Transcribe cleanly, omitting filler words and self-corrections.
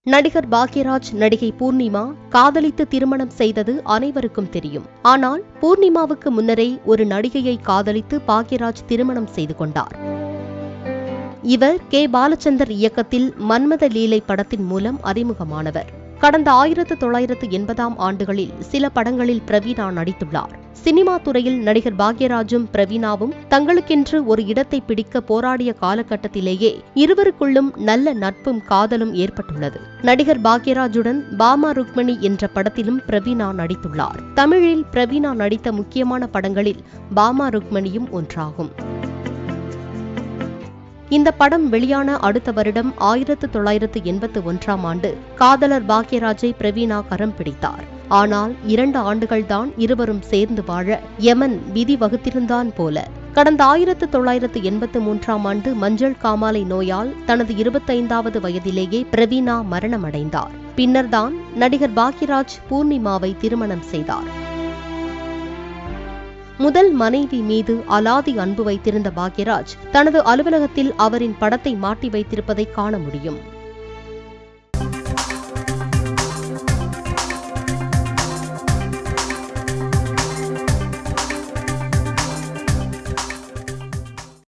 நடிகர் பாக்யராஜ் நடிகை பூர்ணிமா காதலித்து திருமணம் செய்தது அனைவருக்கும் தெரியும். ஆனால் பூர்ணிமாவுக்கு முன்னரே ஒரு நடிகையை காதலித்து பாக்யராஜ் திருமணம் செய்து கொண்டார். இவர் கே. பாலச்சந்தர் இயக்கத்தில் மன்மத லீலை படத்தின் மூலம் அறிமுகமானவர். கடந்த 1980ஆம் ஆண்டுகளில் சில படங்களில் பிரவீணா நடித்துள்ளார். சினிமா துறையில் நடிகர் பாக்யராஜும் பிரவீணாவும் தங்களுக்கென்று ஒரு இடத்தை பிடிக்க போராடிய காலகட்டத்திலேயே இருவருக்குள்ளும் நல்ல நட்பும் காதலும் ஏற்பட்டுள்ளது. நடிகர் பாக்யராஜுடன் பாமா ருக்மணி என்ற படத்திலும் பிரவீணா நடித்துள்ளார். தமிழில் பிரவீணா நடித்த முக்கியமான படங்களில் பாமா ருக்மணியும் ஒன்றாகும். இந்த படம் வெளியான அடுத்த வருடம் 1981ஆம் ஆண்டு காதலர் பாக்யராஜை பிரவீணா கரம் பிடித்தார். ஆனால் 2 ஆண்டுகள்தான் இருவரும் சேர்ந்து வாழ யமன் விதி வகுத்திருந்தான் போல. கடந்த 1983ஆம் ஆண்டு மஞ்சள் காமாலை நோயால் தனது 25வது வயதிலேயே பிரவீணா மரணமடைந்தார். பின்னர்தான் நடிகர் பாக்யராஜ் பூர்ணிமாவை திருமணம் செய்தார். முதல் மனைவி மீது அலாதி அன்பு வைத்திருந்த பாக்யராஜ் தனது அலுவலகத்தில் அவரின் படத்தை மாட்டி வைத்திருப்பதை காண முடியும்.